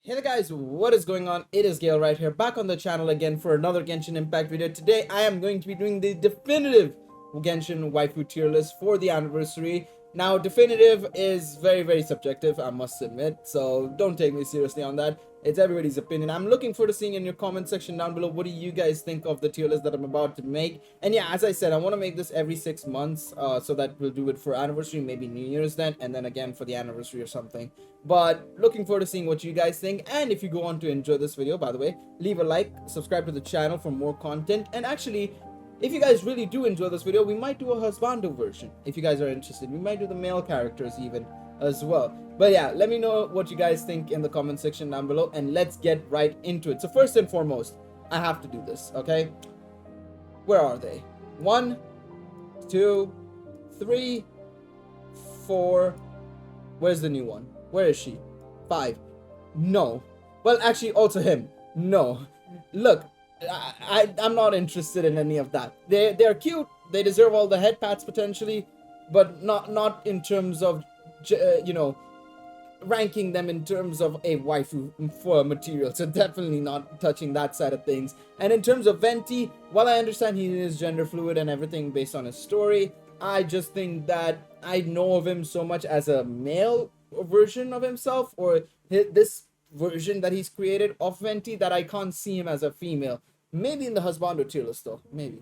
Hey there guys, what is going on? It is Gale right here, back on the channel again for another Genshin Impact video. Today I am going to be doing the definitive Genshin Waifu tier list for the anniversary. Now definitive is very subjective, I must admit, so don't take me seriously on that. It's everybody's opinion. I'm looking forward to seeing in your comment section down below what do you guys think of the tier list that I'm about to make. And yeah, as I said, I want to make this every 6 months, so that we'll do it for anniversary, maybe New Year's then, and then again for the anniversary or something. But looking forward to seeing what you guys think. And if you go on to enjoy this video, by the way, leave a like, subscribe to the channel for more content. And actually, if you guys really do enjoy this video, we might do a husbando version if you guys are interested. We might do the male characters even as well. But yeah, let me know what you guys think in the comment section down below, and let's get right into it. So first and foremost, I have to do this, okay? Where are they? 1, 2, 3, 4. Where's the new one? Where is she? 5. No. Well, actually, also him. No. Look, I'm not interested in any of that. They're cute. They deserve all the head pats potentially, but not in terms of, ranking them in terms of a waifu for material. So definitely not touching that side of things. And in terms of Venti, while I understand he is gender fluid and everything based on his story, I just think that I know of him so much as a male version of himself, or this version that he's created of Venti, that I can't see him as a female. Maybe in the husbando tier list though. Maybe.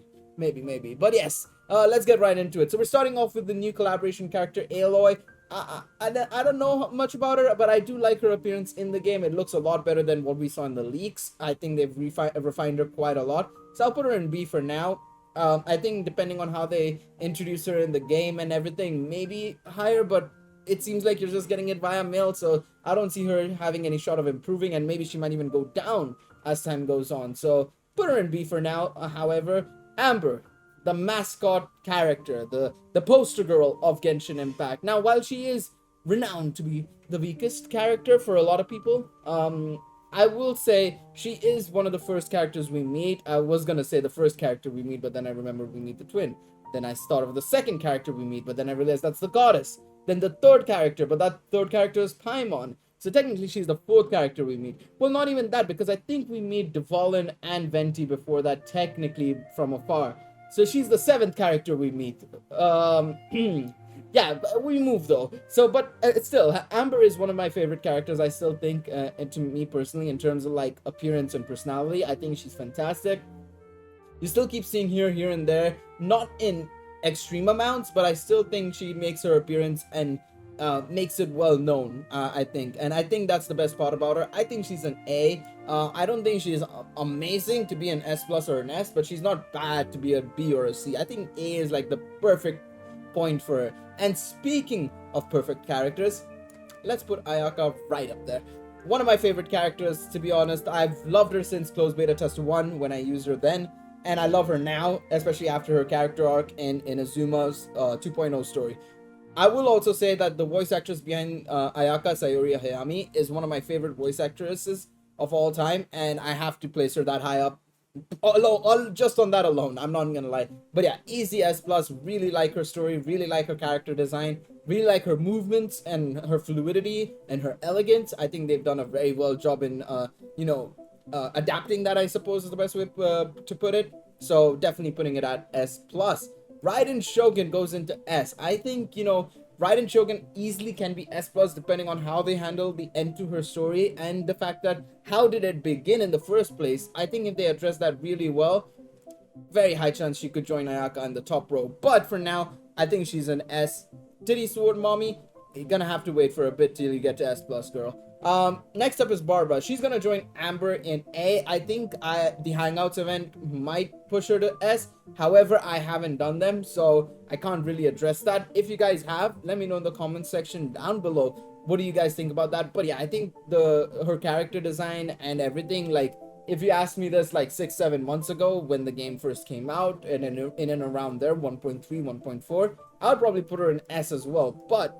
But yes, let's get right into it. So we're starting off with the new collaboration character, Aloy. I don't know much about her, but I do like her appearance in the game. It looks a lot better than what we saw in the leaks. I think they've refined her quite a lot. So I'll put her in B for now. I think depending on how they introduce her in the game and everything, maybe higher, but it seems like you're just getting it via mail, so I don't see her having any shot of improving, and maybe she might even go down as time goes on. So put her in B for now. However, Amber, the mascot character, the poster girl of Genshin Impact. Now, while she is renowned to be the weakest character for a lot of people, I will say she is one of the first characters we meet. I was gonna say the first character we meet, but then I remembered we meet the twin. Then I thought of the second character we meet, but then I realized that's the goddess. Then the third character, but that third character is Paimon. So technically she's the fourth character we meet. Well, not even that, because I think we meet Dvalin and Venti before that, technically from afar. So she's the seventh character we meet. Yeah, we move though. So, but still, Amber is one of my favorite characters. I still think, and to me personally, in terms of like appearance and personality, I think she's fantastic. You still keep seeing her here and there, not in extreme amounts, but I still think she makes her appearance and makes it well known, I think. And I think that's the best part about her. I think she's an A. I don't think she's amazing to be an S plus or an S, but she's not bad to be a B or a C. I think A is like the perfect point for her. And speaking of perfect characters, let's put Ayaka right up there. One of my favorite characters, to be honest. I've loved her since closed beta test 1 when I used her then, and I love her now, especially after her character arc in Inuzuma's 2.0 story. I will also say that the voice actress behind Ayaka, Sayori Hayami, is one of my favorite voice actresses of all time, and I have to place her that high up. Just on that alone, I'm not gonna lie. But yeah, easy S plus. Really like her story, really like her character design, really like her movements and her fluidity and her elegance. I think they've done a very well job in adapting that, I suppose is the best way to put it. So definitely putting it at S plus. Raiden Shogun goes into S. I think, Raiden Shogun easily can be S plus depending on how they handle the end to her story and the fact that how did it begin in the first place. I think if they address that really well, very high chance she could join Ayaka in the top row. But for now, I think she's an S. Titty Sword Mommy, you're gonna have to wait for a bit till you get to S plus, girl. Next up is Barbara. She's gonna join Amber in A. I think the Hangouts event might push her to S. However, I haven't done them, so I can't really address that. If you guys have, let me know in the comment section down below. What do you guys think about that? But yeah, I think her character design and everything, like, if you asked me this like 6-7 months ago when the game first came out, and in and around there, 1.3, 1.4, I would probably put her in S as well. But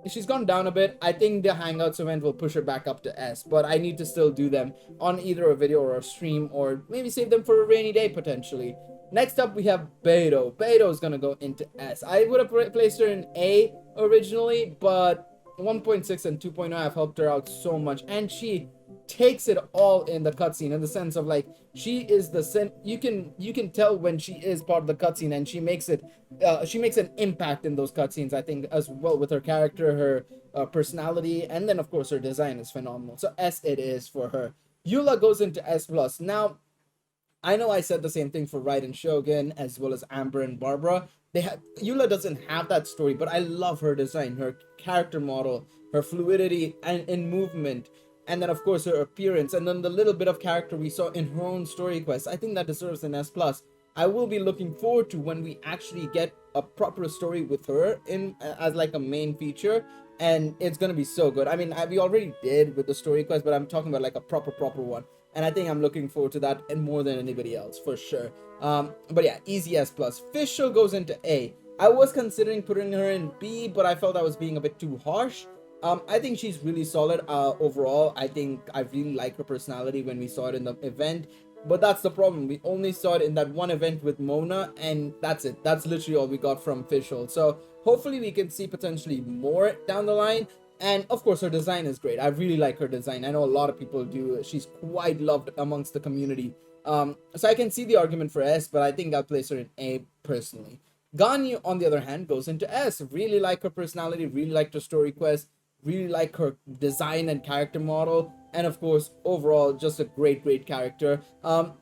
she's gone down a bit. I think the Hangouts event will push her back up to S, but I need to still do them on either a video or a stream, or maybe save them for a rainy day potentially. Next up, we have Beidou. Beidou is gonna go into S. I would have placed her in A originally, but 1.6 and 2.0 have helped her out so much, and she takes it all in the cutscene, in the sense of like she is the you can tell when she is part of the cutscene, and she makes an impact in those cutscenes, I think, as well, with her character, her personality, and then of course her design is phenomenal. So S it is for her. Eula goes into S plus. Now I know I said the same thing for Raiden Shogun as well as Amber and Barbara. They have Eula doesn't have that story, but I love her design, her character model, her fluidity and in movement, and then of course her appearance, and then the little bit of character we saw in her own story quest. I think that deserves an S plus. I will be looking forward to when we actually get a proper story with her in as like a main feature, and it's gonna be so good. I mean, we already did with the story quest, but I'm talking about like a proper one, and I think I'm looking forward to that and more than anybody else for sure. But yeah, easy S plus. Fischl goes into A. I was considering putting her in B, but I felt I was being a bit too harsh. I think she's really solid overall. I think I really like her personality when we saw it in the event. But that's the problem. We only saw it in that one event with Mona, and that's it. That's literally all we got from Fischl. So hopefully we can see potentially more down the line. And of course, her design is great. I really like her design. I know a lot of people do. She's quite loved amongst the community. So I can see the argument for S, but I think I'll place her in A personally. Ganyu, on the other hand, goes into S. Really like her personality, really liked her story quest, really like her design and character model, and of course, overall, just a great character.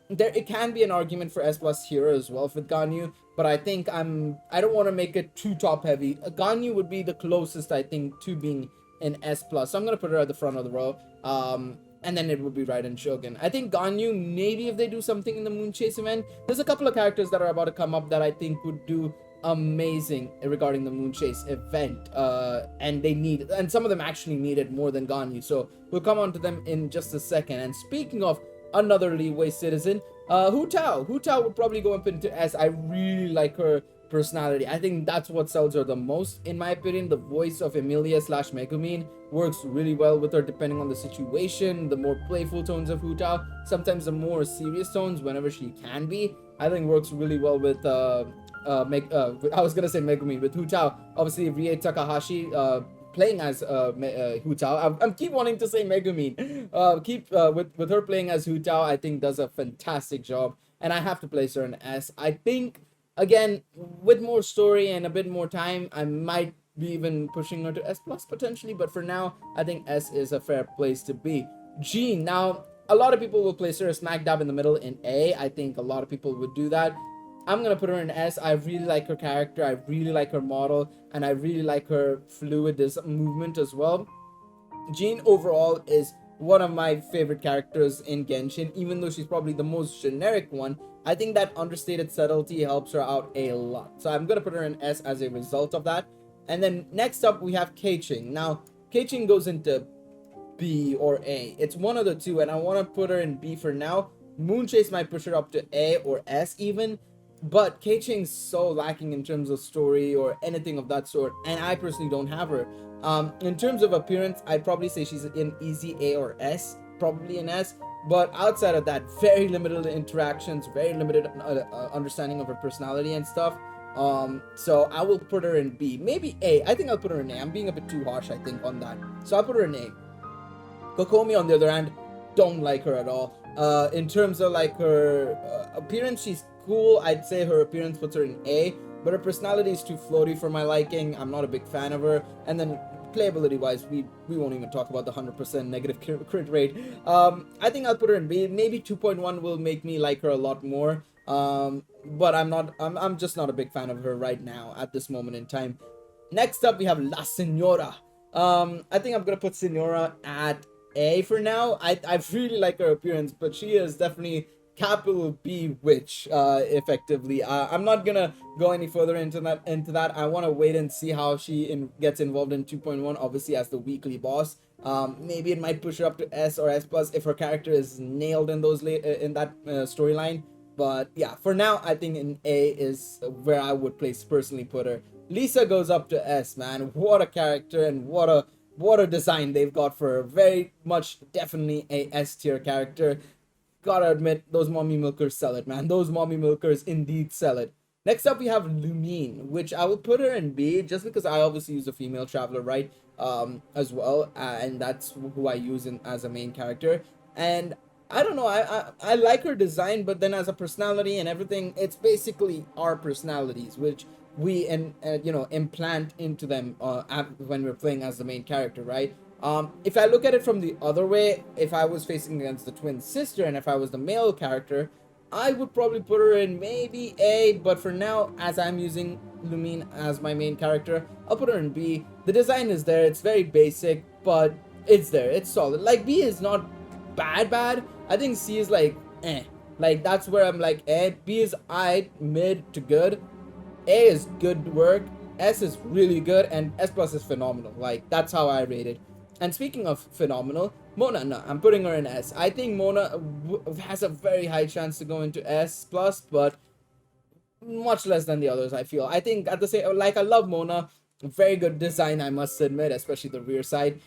It can be an argument for S plus here as well with Ganyu, but I think I don't want to make it too top heavy. Ganyu would be the closest, I think, to being an S plus. So I'm gonna put her at the front of the row. And then it would be Raiden Shogun. I think Ganyu, maybe if they do something in the Moonchase event, there's a couple of characters that are about to come up that I think would do amazing regarding the Moonchase event, and some of them actually need it more than Ganyu, so we'll come on to them in just a second. And speaking of another Liyue citizen, Hu Tao would probably go up into S. I really like her personality. I think that's what sells her the most, in my opinion. The voice of Emilia / Megumin works really well with her, depending on the situation. The more playful tones of Hu Tao, sometimes the more serious tones whenever she can be, I think works really well with I was gonna say Megumin, with Hu Tao. Obviously, Rie Takahashi playing as Hu Tao. I'm keep wanting to say Megumin. With her playing as Hu Tao, I think does a fantastic job, and I have to place her in S. I think, again, with more story and a bit more time, I might be even pushing her to S plus potentially, but for now, I think S is a fair place to be. Jean, now, a lot of people will place her smack dab in the middle in A. I think a lot of people would do that. I'm gonna put her in S. I really like her character, I really like her model, and I really like her fluid movement as well. Jean overall is one of my favorite characters in Genshin, even though she's probably the most generic one. I think that understated subtlety helps her out a lot. So I'm gonna put her in S as a result of that. And then next up we have Keiching. Now, Keiching goes into B or A. It's one of the two, and I want to put her in B for now. Moonchase might push her up to A or S even, but Keiching's so lacking in terms of story or anything of that sort, and I personally don't have her. In terms of appearance, I'd probably say she's in easy A or S, probably an S, but outside of that, very limited interactions, very limited understanding of her personality and stuff. So I will put her in B, maybe A. I think I'll put her in A. I'm being a bit too harsh, I think, on that. So I'll put her in A. Kokomi, on the other hand, don't like her at all. In terms of like her appearance, she's cool. I'd say her appearance puts her in A, but her personality is too floaty for my liking. I'm not a big fan of her. And then playability wise, we won't even talk about the 100% negative crit rate. I think I'll put her in B. Maybe 2.1 will make me like her a lot more. But I'm just not a big fan of her right now at this moment in time. Next up, we have La Senora. I think I'm gonna put Senora at A for now. I really like her appearance, but she is definitely capital B witch, effectively. I'm not gonna go any further into that. I want to wait and see how she gets involved in 2.1, obviously as the weekly boss. Maybe it might push her up to S or S plus if her character is nailed in that storyline. But yeah, for now, I think in A is where I would personally put her. Lisa goes up to S, man. What a character, and what a design they've got for her. Very much definitely a S tier character. Gotta admit, those mommy milkers sell it, man. Those mommy milkers indeed sell it. Next up, we have Lumine, which I will put her in B just because I obviously use a female traveler, right? as well, and that's who I use as a main character. And I don't know, I like her design, but then as a personality and everything, it's basically our personalities, which we implant into them when we're playing as the main character, right? If I look at it from the other way, if I was facing against the twin sister and if I was the male character, I would probably put her in maybe A, but for now, as I'm using Lumine as my main character, I'll put her in B. The design is there, it's very basic, but it's there, it's solid. Like, B is not bad. I think C is like, eh. Like, that's where I'm like, eh. B is I, mid to good. A is good work. S is really good, and S plus is phenomenal. Like, that's how I rate it. And speaking of phenomenal, Mona, no, I'm putting her in S. I think Mona has a very high chance to go into S plus, but much less than the others. I feel. I think at the same, like, I love Mona. Very good design, I must admit, especially the rear side.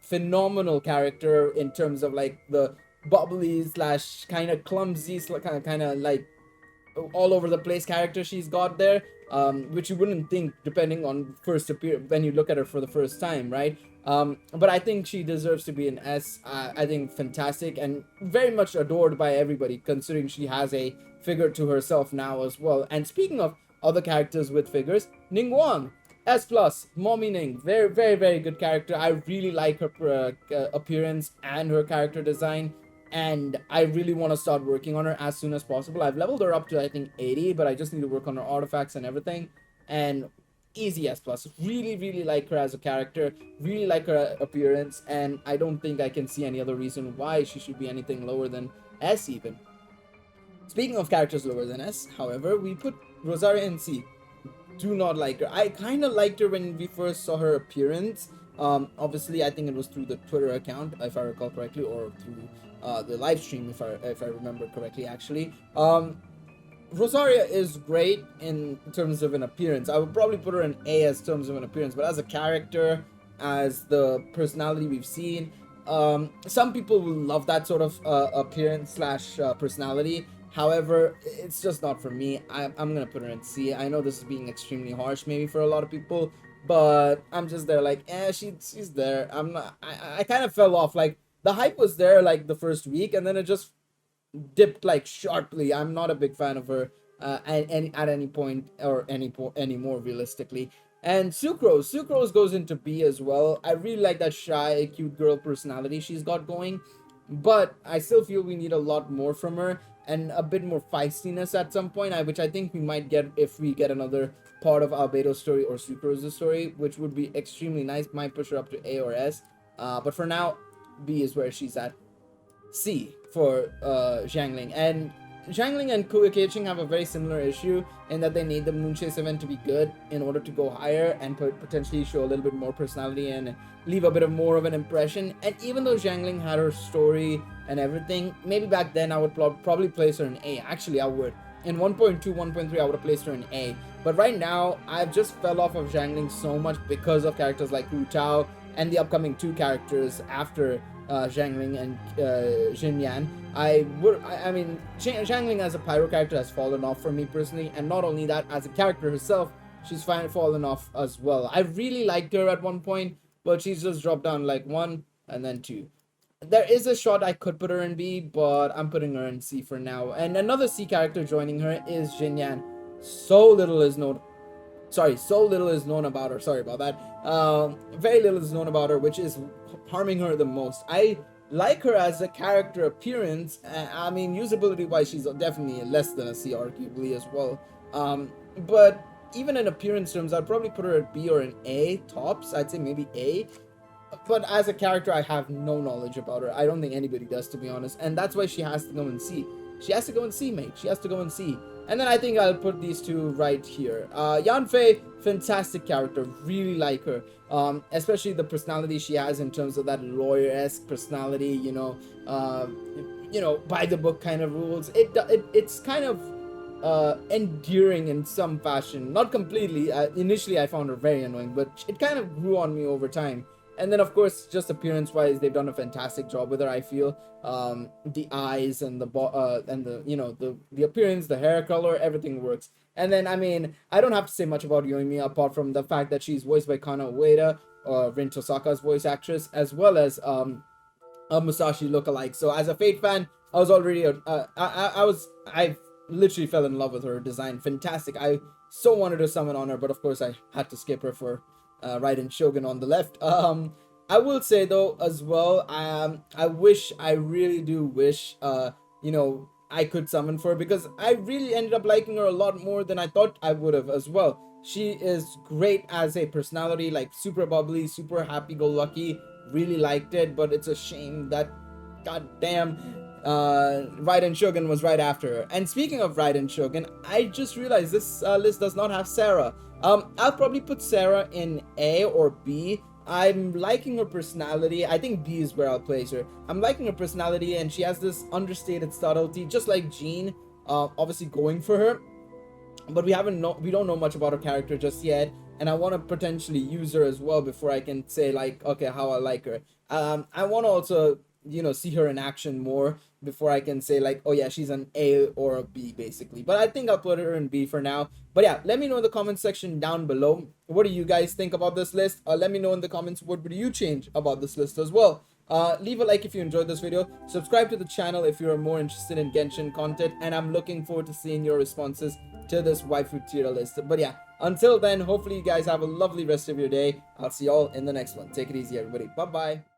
Phenomenal character in terms of like the bubbly slash kind of clumsy, kind of like all over the place character she's got there, which you wouldn't think depending on first appear when you look at her for the first time, right? But I think she deserves to be an S. I think fantastic and very much adored by everybody, considering she has a figure to herself now as well. And speaking of other characters with figures, Ning Wang, S plus, Mommy Ning, very good character. I really like her appearance and her character design, and I really want to start working on her as soon as possible. I've leveled her up to I think 80, but I just need to work on her artifacts and everything. And easy S plus. Really like her as a character. Really like her appearance, and I don't think I can see any other reason why she should be anything lower than S even. Speaking of characters lower than S, however, we put Rosaria in C. Do not like her. I kind of liked her when we first saw her appearance. Obviously, I think it was through the Twitter account, if I recall correctly, or through the live stream, if I remember correctly, actually. Rosaria is great in terms of an appearance. I would probably put her in A as terms of an appearance, but as a character, as the personality we've seen, some people will love that sort of appearance slash personality. However, it's just not for me. I'm gonna put her in C. I know this is being extremely harsh, maybe for a lot of people, but I'm just there like, she's there. I'm not. I kind of fell off. Like, the hype was there like the first week, and then it just dipped like sharply. I'm not a big fan of her at any point or any more realistically. And Sucrose goes into B as well. I really like that shy, cute girl personality she's got going, but I still feel we need a lot more from her and a bit more feistiness at some point, which I think we might get if we get another part of Albedo's story or Sucrose's story, which would be extremely nice. Might push her up to A or S, but for now, B is where she's at. C for Zhangling. And Zhangling and Kuya have a very similar issue in that they need the Moonchase event to be good in order to go higher and potentially show a little bit more personality and leave a bit of more of an impression. And even though Zhangling had her story and everything, maybe back then I would probably place her in A. Actually, I would. In 1.2, 1.3, I would have placed her in A. But right now, I've just fell off of Zhangling so much because of characters like Hu Tao and the upcoming two characters after Zhangling and Xinyan. I mean, Zhangling as a pyro character has fallen off for me personally, and not only that, as a character herself, she's fallen off as well. I really liked her at one point, but she's just dropped down like 1 and then 2. There is a shot I could put her in B, but I'm putting her in C for now. And another C character joining her is Xinyan. So little is known about her. Sorry about that. Very little is known about her, which is harming her the most. I like her as a character appearance. I mean, usability wise, she's definitely less than a C, arguably as well. But even in appearance terms, I'd probably put her at B or an A tops. I'd say maybe A. But as a character, I have no knowledge about her. I don't think anybody does, to be honest. And that's why she has to go in C. She has to go in C, mate. She has to go in C. And then I think I'll put these two right here. Yanfei, fantastic character. Really like her. Especially the personality she has in terms of that lawyer-esque personality, by the book kind of rules. It's kind of endearing in some fashion. Not completely. Initially, I found her very annoying, but it kind of grew on me over time. And then, of course, just appearance-wise, they've done a fantastic job with her. I feel the eyes and the appearance, the hair color, everything works. And then, I mean, I don't have to say much about Yoimi apart from the fact that she's voiced by Kana Ueda. Rin Tosaka's voice actress, as well as a Musashi lookalike. So as a Fate fan, I was already I literally fell in love with her design. Fantastic. I so wanted to summon on her, but of course I had to skip her for Raiden Shogun on the left. I will say though as well, I really do wish you know, I could summon for her, because I really ended up liking her a lot more than I thought I would have as well. She is great as a personality, like super bubbly, super happy-go-lucky. Really liked it, but it's a shame that goddamn Raiden Shogun was right after her. And speaking of Raiden Shogun, I just realized this list does not have Sarah. I'll probably put Sarah in A or B. I'm liking her personality. I think B is where I'll place her. I'm liking her personality, and she has this understated subtlety, just like Jean. Obviously going for her, but we don't know much about her character just yet, and I want to potentially use her as well before I can say like, okay, how I like her. I want to also, you know, see her in action more before I can say like, oh yeah, she's an A or a B basically. But I think I'll put her in B for now. But yeah, let me know in the comment section down below, what do you guys think about this list? Let me know in the comments, what would you change about this list as well. Leave a like if you enjoyed this video, subscribe to the channel if you're more interested in Genshin content, and I'm looking forward to seeing your responses to this waifu tier list. But yeah, until then, hopefully you guys have a lovely rest of your day. I'll see y'all in the next one. Take it easy, everybody. Bye bye.